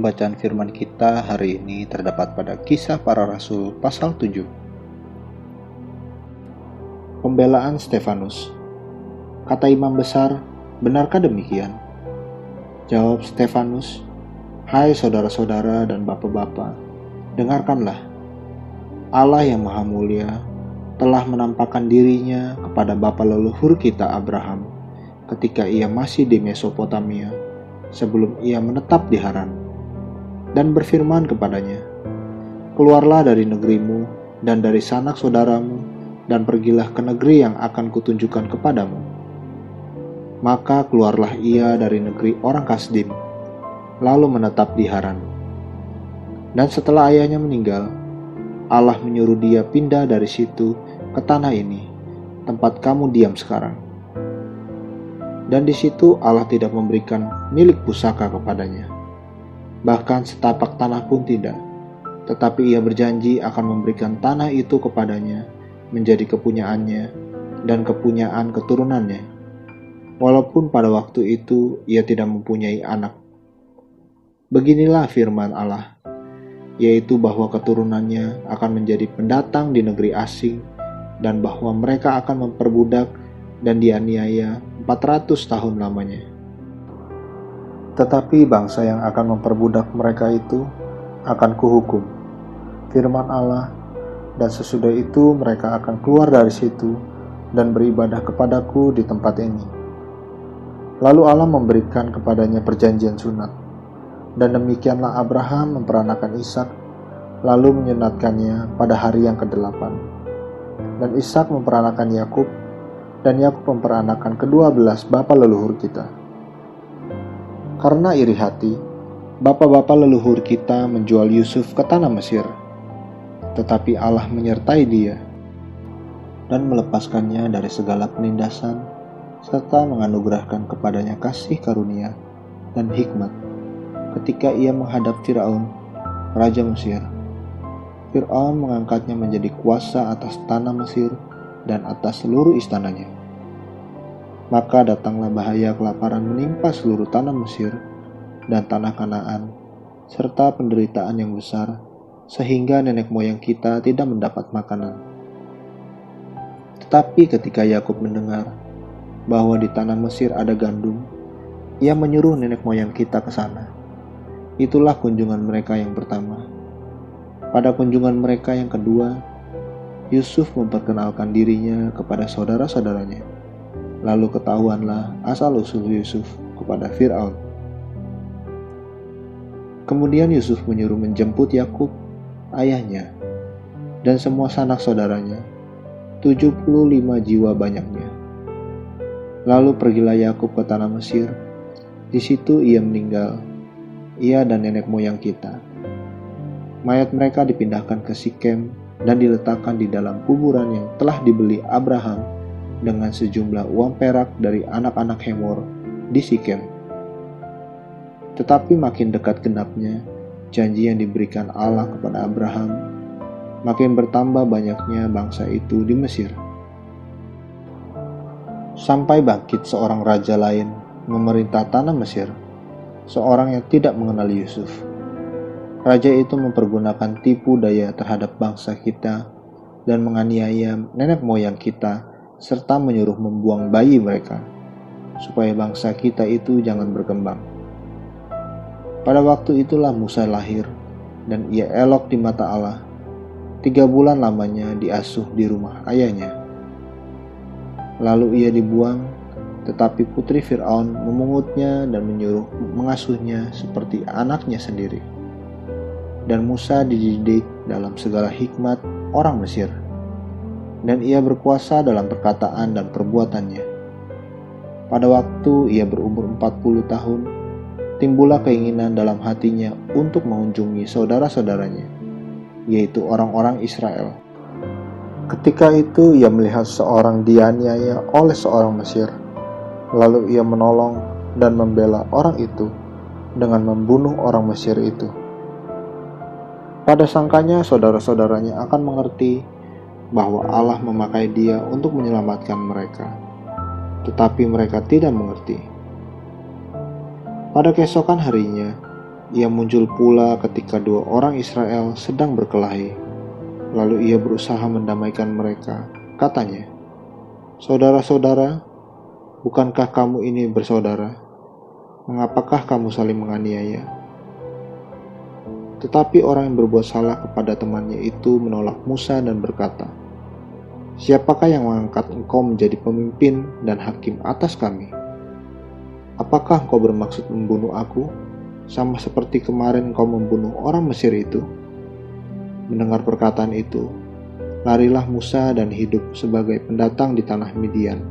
pembacaan firman kita hari ini terdapat pada Kisah Para Rasul pasal 7. Pembelaan Stefanus. Kata imam besar, "Benarkah demikian?" Jawab Stefanus, "Hai saudara-saudara dan bapak-bapak, dengarkanlah. Allah yang Maha Mulia telah menampakkan dirinya kepada bapa leluhur kita Abraham ketika ia masih di Mesopotamia, sebelum ia menetap di Haran, dan berfirman kepadanya, 'Keluarlah dari negerimu dan dari sanak saudaramu, dan pergilah ke negeri yang akan kutunjukkan kepadamu.' Maka keluarlah ia dari negeri orang Kasdim, lalu menetap di Haran. Dan setelah ayahnya meninggal, Allah menyuruh dia pindah dari situ ke tanah ini, tempat kamu diam sekarang. Dan di situ Allah tidak memberikan milik pusaka kepadanya, bahkan setapak tanah pun tidak. Tetapi ia berjanji akan memberikan tanah itu kepadanya menjadi kepunyaannya dan kepunyaan keturunannya, walaupun pada waktu itu ia tidak mempunyai anak. Beginilah firman Allah, yaitu bahwa keturunannya akan menjadi pendatang di negeri asing, dan bahwa mereka akan memperbudak dan dianiaya 400 tahun lamanya. Tetapi bangsa yang akan memperbudak mereka itu akan kuhukum, firman Allah, dan sesudah itu mereka akan keluar dari situ dan beribadah kepadaku di tempat ini. Lalu Allah memberikan kepadanya perjanjian sunat, dan demikianlah Abraham memperanakan Ishak, lalu menyunatkannya pada hari yang ke-8. Dan Ishak memperanakan Yakub, dan Yakub memperanakan ke-12 bapa leluhur kita. Karena iri hati, bapa-bapa leluhur kita menjual Yusuf ke tanah Mesir, tetapi Allah menyertai dia dan melepaskannya dari segala penindasan, serta menganugerahkan kepadanya kasih karunia dan hikmat ketika ia menghadap Firaun, raja Mesir. Firaun mengangkatnya menjadi kuasa atas tanah Mesir dan atas seluruh istananya. Maka datanglah bahaya kelaparan menimpa seluruh tanah Mesir dan tanah Kanaan, serta penderitaan yang besar, sehingga nenek moyang kita tidak mendapat makanan. Tetapi ketika Yakub mendengar bahwa di tanah Mesir ada gandum, ia menyuruh nenek moyang kita ke sana. Itulah kunjungan mereka yang pertama. Pada kunjungan mereka yang kedua, Yusuf memperkenalkan dirinya kepada saudara-saudaranya. Lalu ketahuanlah asal-usul Yusuf kepada Firaun. Kemudian Yusuf menyuruh menjemput Yakub, ayahnya, dan semua sanak saudaranya, 75 jiwa banyaknya. Lalu pergilah Yakub ke tanah Mesir. Di situ ia meninggal, ia dan nenek moyang kita. Mayat mereka dipindahkan ke Sikem dan diletakkan di dalam kuburan yang telah dibeli Abraham dengan sejumlah uang perak dari anak-anak Hemor di Sikem. Tetapi makin dekat genapnya janji yang diberikan Allah kepada Abraham, makin bertambah banyaknya bangsa itu di Mesir. Sampai bangkit seorang raja lain memerintah tanah Mesir, seorang yang tidak mengenal Yusuf. Raja itu mempergunakan tipu daya terhadap bangsa kita dan menganiaya nenek moyang kita, serta menyuruh membuang bayi mereka, supaya bangsa kita itu jangan berkembang. Pada waktu itulah Musa lahir, dan ia elok di mata Allah. 3 bulan lamanya diasuh di rumah ayahnya. Lalu ia dibuang, tetapi putri Firaun memungutnya dan menyuruh mengasuhnya seperti anaknya sendiri. Dan Musa dididik dalam segala hikmat orang Mesir, dan ia berkuasa dalam perkataan dan perbuatannya. Pada waktu ia berumur 40 tahun, timbullah keinginan dalam hatinya untuk mengunjungi saudara-saudaranya, yaitu orang-orang Israel. Ketika itu ia melihat seorang dianiaya oleh seorang Mesir, lalu ia menolong dan membela orang itu dengan membunuh orang Mesir itu. Pada sangkanya saudara-saudaranya akan mengerti bahwa Allah memakai dia untuk menyelamatkan mereka, tetapi mereka tidak mengerti. Pada keesokan harinya, Ia muncul pula ketika dua orang Israel sedang berkelahi. Lalu ia berusaha mendamaikan mereka. Katanya, "Saudara-saudara, bukankah kamu ini bersaudara? Mengapakah kamu saling menganiaya?" Tetapi orang yang berbuat salah kepada temannya itu menolak Musa dan berkata, "Siapakah yang mengangkat engkau menjadi pemimpin dan hakim atas kami? Apakah engkau bermaksud membunuh aku, sama seperti kemarin engkau membunuh orang Mesir itu?" Mendengar perkataan itu, larilah Musa dan hidup sebagai pendatang di tanah Midian.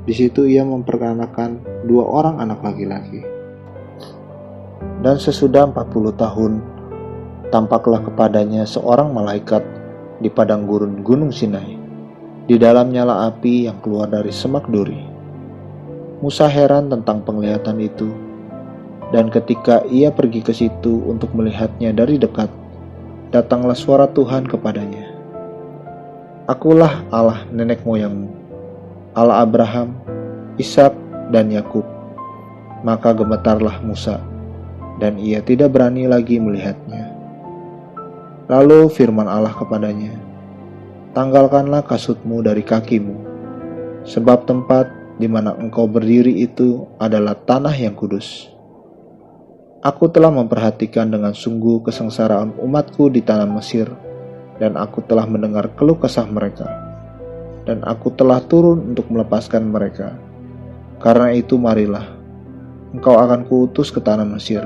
Di situ ia memperanakan 2 orang anak laki-laki. Dan sesudah 40 tahun, tampaklah kepadanya seorang malaikat di padang gurun Gunung Sinai. Di dalamnya nyala api yang keluar dari semak duri. Musa heran tentang penglihatan itu, dan ketika ia pergi ke situ untuk melihatnya dari dekat, datanglah suara Tuhan kepadanya. "Akulah Allah nenek moyangmu, Allah Abraham, Ishak, dan Yakub." Maka gemetarlah Musa, dan ia tidak berani lagi melihatnya. Lalu firman Allah kepadanya, "Tanggalkanlah kasutmu dari kakimu, sebab tempat di mana engkau berdiri itu adalah tanah yang kudus. Aku telah memperhatikan dengan sungguh kesengsaraan umatku di tanah Mesir, dan aku telah mendengar keluh kesah mereka, dan aku telah turun untuk melepaskan mereka. Karena itu marilah, engkau akan kuutus ke tanah Mesir."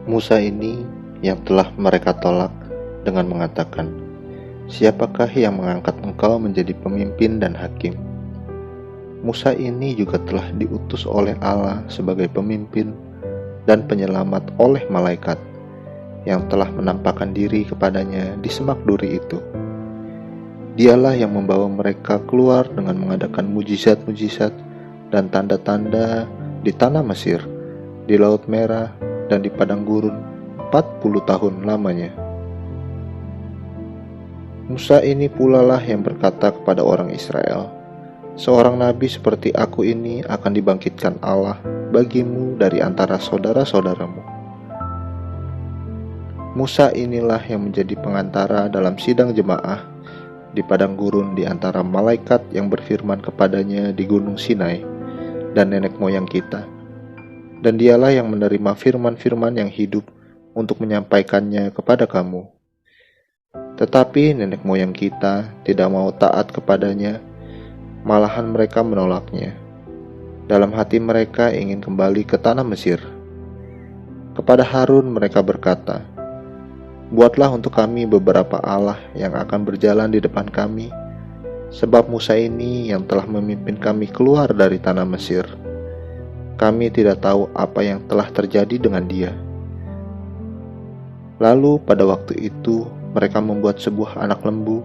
Musa ini yang telah mereka tolak dengan mengatakan, "Siapakah yang mengangkat engkau menjadi pemimpin dan hakim?" Musa ini juga telah diutus oleh Allah sebagai pemimpin dan penyelamat oleh malaikat yang telah menampakkan diri kepadanya di semak duri itu. Dialah yang membawa mereka keluar dengan mengadakan mujizat-mujizat dan tanda-tanda di tanah Mesir, di Laut Merah, dan di padang gurun 40 tahun lamanya. Musa ini pula lah yang berkata kepada orang Israel, "Seorang nabi seperti aku ini akan dibangkitkan Allah bagimu dari antara saudara-saudaramu." Musa inilah yang menjadi pengantara dalam sidang jemaah di padang gurun di antara malaikat yang berfirman kepadanya di gunung Sinai dan nenek moyang kita. Dan dialah yang menerima firman-firman yang hidup untuk menyampaikannya kepada kamu. Tetapi nenek moyang kita tidak mau taat kepadanya, malahan mereka menolaknya. Dalam hati mereka ingin kembali ke tanah Mesir. Kepada Harun mereka berkata, "Buatlah untuk kami beberapa Allah yang akan berjalan di depan kami, sebab Musa ini yang telah memimpin kami keluar dari tanah Mesir. Kami tidak tahu apa yang telah terjadi dengan dia." Lalu pada waktu itu mereka membuat sebuah anak lembu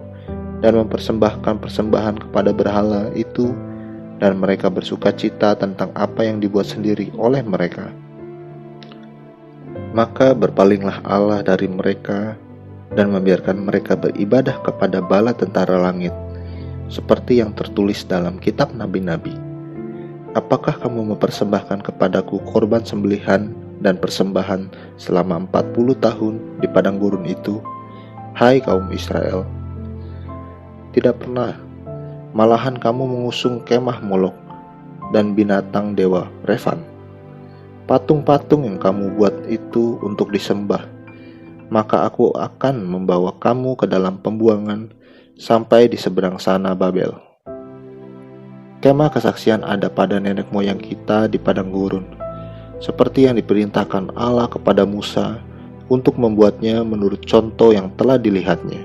dan mempersembahkan persembahan kepada berhala itu, dan mereka bersuka cita tentang apa yang dibuat sendiri oleh mereka. Maka berpalinglah Allah dari mereka dan membiarkan mereka beribadah kepada bala tentara langit, seperti yang tertulis dalam kitab nabi-nabi. "Apakah kamu mempersembahkan kepadaku korban sembelihan dan persembahan selama 40 tahun di padang gurun itu, hai kaum Israel? Tidak pernah, malahan kamu mengusung kemah Molok dan binatang dewa Refan. Patung-patung yang kamu buat itu untuk disembah. Maka aku akan membawa kamu ke dalam pembuangan sampai di seberang sana Babel." Kemah kesaksian ada pada nenek moyang kita di padang gurun, seperti yang diperintahkan Allah kepada Musa untuk membuatnya menurut contoh yang telah dilihatnya.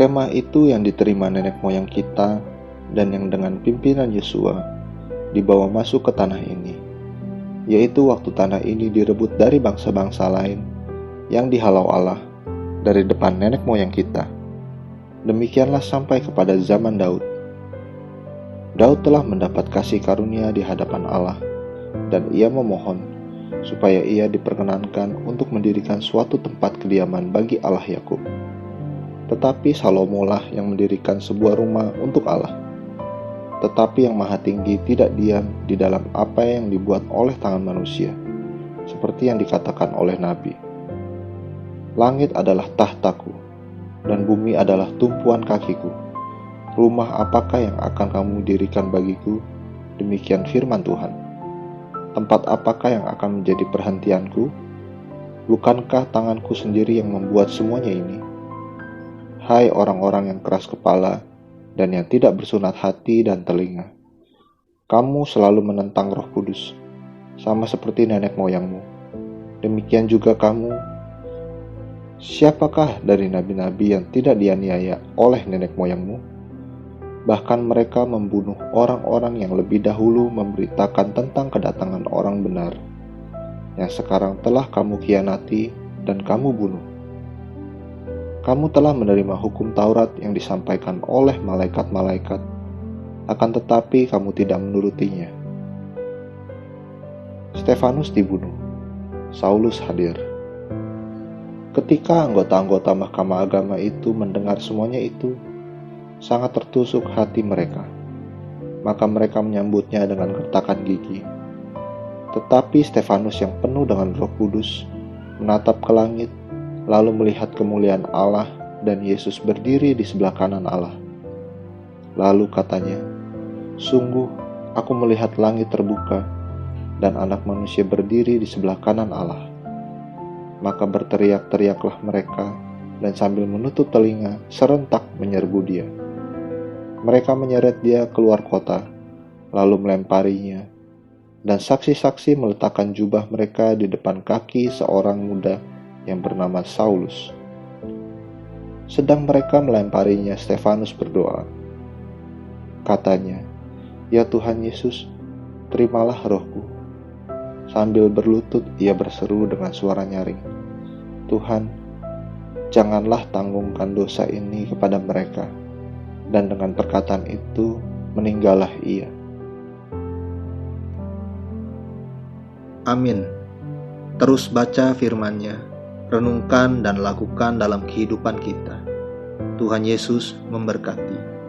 Kemah itu yang diterima nenek moyang kita dan yang dengan pimpinan Yosua dibawa masuk ke tanah ini, yaitu waktu tanah ini direbut dari bangsa-bangsa lain yang dihalau Allah dari depan nenek moyang kita. Demikianlah sampai kepada zaman Daud. Daud telah mendapat kasih karunia di hadapan Allah, dan ia memohon supaya ia diperkenankan untuk mendirikan suatu tempat kediaman bagi Allah Yakub. Tetapi Salomo lah yang mendirikan sebuah rumah untuk Allah. Tetapi yang Maha Tinggi tidak diam di dalam apa yang dibuat oleh tangan manusia, seperti yang dikatakan oleh Nabi. Langit adalah tahtaku, dan bumi adalah tumpuan kakiku. Rumah apakah yang akan kamu dirikan bagiku? Demikian firman Tuhan. Tempat apakah yang akan menjadi perhentianku? Bukankah tanganku sendiri yang membuat semuanya ini? Hai orang-orang yang keras kepala dan yang tidak bersunat hati dan telinga, kamu selalu menentang Roh Kudus, sama seperti nenek moyangmu. Demikian juga kamu. Siapakah dari nabi-nabi yang tidak dianiaya oleh nenek moyangmu? Bahkan mereka membunuh orang-orang yang lebih dahulu memberitakan tentang kedatangan orang benar, yang sekarang telah kamu khianati dan kamu bunuh. Kamu telah menerima hukum Taurat yang disampaikan oleh malaikat-malaikat, akan tetapi kamu tidak menurutinya. Stefanus dibunuh, Saulus hadir. Ketika anggota-anggota Mahkamah Agama itu mendengar semuanya itu, sangat tertusuk hati mereka. Maka mereka menyambutnya dengan gertakan gigi. Tetapi Stefanus yang penuh dengan Roh Kudus menatap ke langit, lalu melihat kemuliaan Allah dan Yesus berdiri di sebelah kanan Allah. Lalu katanya, "Sungguh, aku melihat langit terbuka dan Anak Manusia berdiri di sebelah kanan Allah." Maka berteriak-teriaklah mereka dan sambil menutup telinga serentak menyerbu dia. Mereka menyeret dia keluar kota, lalu melemparinya, dan saksi-saksi meletakkan jubah mereka di depan kaki seorang muda yang bernama Saulus. Sedang mereka melemparinya, Stefanus berdoa. Katanya, "Ya Tuhan Yesus, terimalah rohku." Sambil berlutut ia berseru dengan suara nyaring, "Tuhan, janganlah tanggungkan dosa ini kepada mereka." Dan dengan perkataan itu meninggallah ia. Amin. Terus baca firman-Nya, renungkan dan lakukan dalam kehidupan kita. Tuhan Yesus memberkati.